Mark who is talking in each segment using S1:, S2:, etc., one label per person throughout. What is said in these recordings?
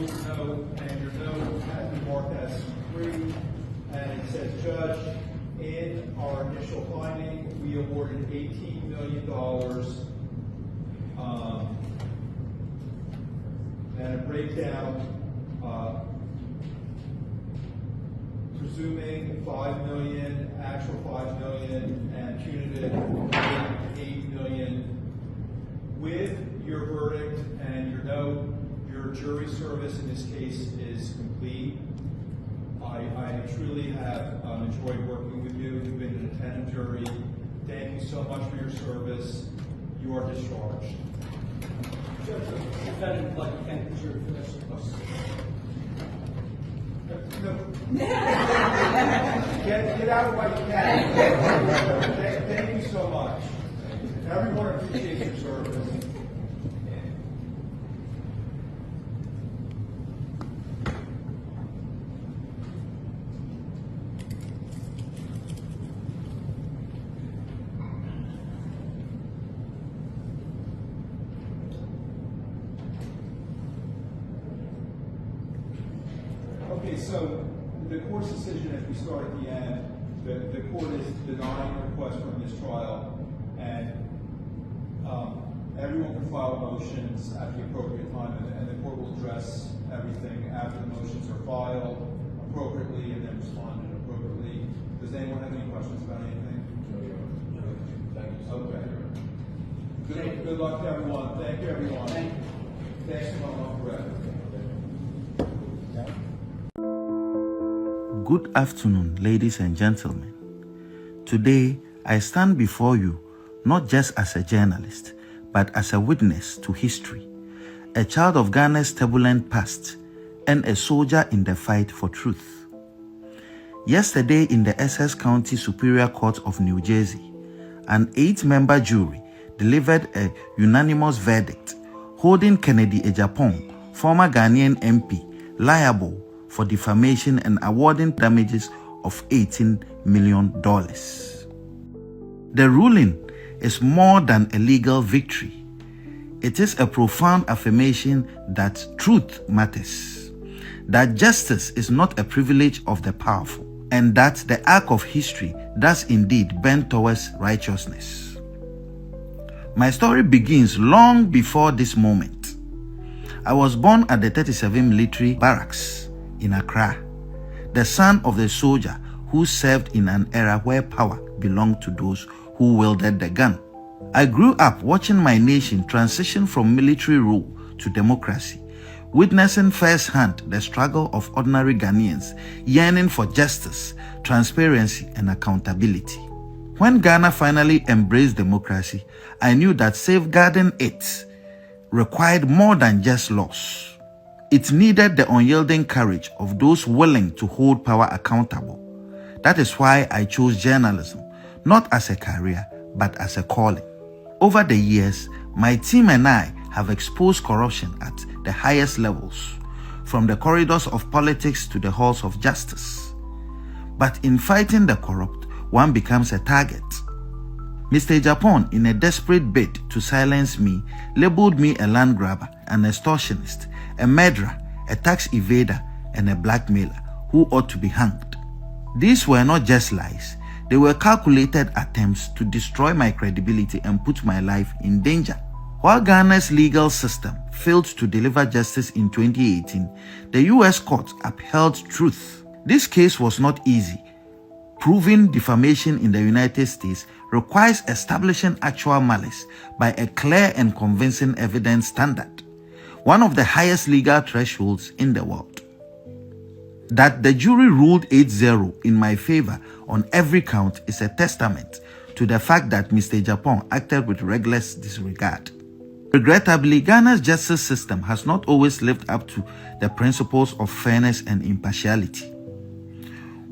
S1: note, and your note has been marked as C3, and it says, Judge, in our initial finding, we awarded $18 million, and a breakdown, presuming $5 million, actual $5 million, and punitive $8 million. With your verdict and your note, your jury service in this case is complete. I truly have enjoyed working with you. You've been an attentive jury. Thank you so much for your service. You are discharged.
S2: Judge, the defendant would like to thank the jury for their service.
S1: No. Get out while you can. Thank you so much. Everyone appreciates your service. Okay, so the court's decision, as we start at the end, the court is denying the request from this trial, and everyone can file motions at the appropriate time, and the court will address everything after the motions are filed appropriately and then responded appropriately. Does anyone have any questions about anything?
S3: No. Thank you.
S1: Okay. Good luck to everyone. Thank you, everyone.
S2: Thank you.
S1: Thanks for my breath.
S4: Good afternoon, ladies and gentlemen. Today, I stand before you not just as a journalist, but as a witness to history, a child of Ghana's turbulent past, and a soldier in the fight for truth. Yesterday, in the Essex County Superior Court of New Jersey, an 8-member jury delivered a unanimous verdict holding Kennedy Agyapong, former Ghanaian MP, liable for defamation and awarding damages of $18 million. The ruling is more than a legal victory. It is a profound affirmation that truth matters, that justice is not a privilege of the powerful, and that the arc of history does indeed bend towards righteousness. My story begins long before this moment. I was born at the 37 Military Barracks in Accra, the son of the soldier who served in an era where power belonged to those who wielded the gun. I grew up watching my nation transition from military rule to democracy, witnessing firsthand the struggle of ordinary Ghanaians yearning for justice, transparency, and accountability. When Ghana finally embraced democracy, I knew that safeguarding it required more than just laws. It needed the unyielding courage of those willing to hold power accountable. That is why I chose journalism, not as a career, but as a calling. Over the years, my team and I have exposed corruption at the highest levels, from the corridors of politics to the halls of justice. But in fighting the corrupt, one becomes a target. Mr. Agyapong, in a desperate bid to silence me, labeled me a land grabber, an extortionist, a murderer, a tax evader, and a blackmailer who ought to be hanged. These were not just lies. They were calculated attempts to destroy my credibility and put my life in danger. While Ghana's legal system failed to deliver justice in 2018, the U.S. court upheld truth. This case was not easy. Proving defamation in the United States requires establishing actual malice by a clear and convincing evidence standard, one of the highest legal thresholds in the world. That the jury ruled 8-0 in my favor on every count is a testament to the fact that Mr. Agyapong acted with reckless disregard. Regrettably, Ghana's justice system has not always lived up to the principles of fairness and impartiality.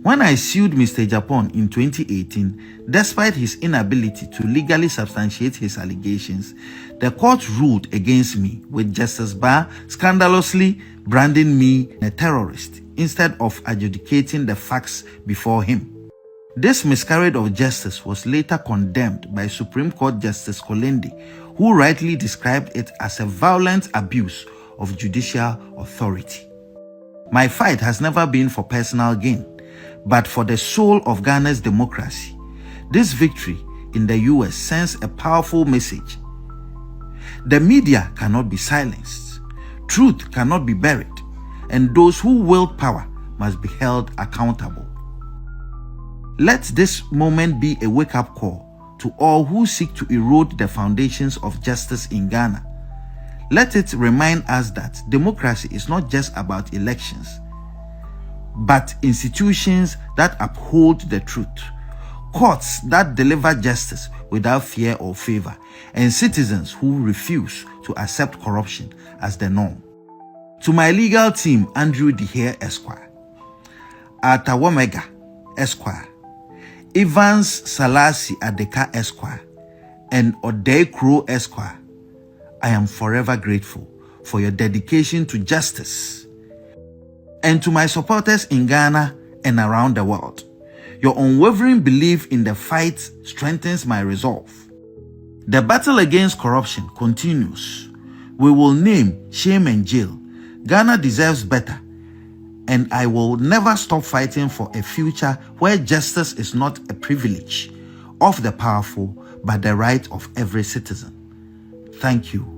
S4: When I sued Mr. Agyapong in 2018, despite his inability to legally substantiate his allegations, the court ruled against me, with Justice Barr scandalously branding me a terrorist instead of adjudicating the facts before him. This miscarriage of justice was later condemned by Supreme Court Justice Kolende, who rightly described it as a violent abuse of judicial authority. My fight has never been for personal gain, but for the soul of Ghana's democracy. This victory in the US sends a powerful message. The media cannot be silenced, truth cannot be buried, and those who wield power must be held accountable. Let this moment be a wake-up call to all who seek to erode the foundations of justice in Ghana. Let it remind us that democracy is not just about elections, but institutions that uphold the truth, courts that deliver justice without fear or favor, and citizens who refuse to accept corruption as the norm. To my legal team, Andrew Dehere Esquire, Atawomega Esquire, Evans Salasi Adeka Esquire, and Odei Kro Esquire, I am forever grateful for your dedication to justice. And to my supporters in Ghana and around the world, your unwavering belief in the fight strengthens my resolve. The battle against corruption continues. We will name, shame, and jail. Ghana deserves better, and I will never stop fighting for a future where justice is not a privilege of the powerful, but the right of every citizen. Thank you.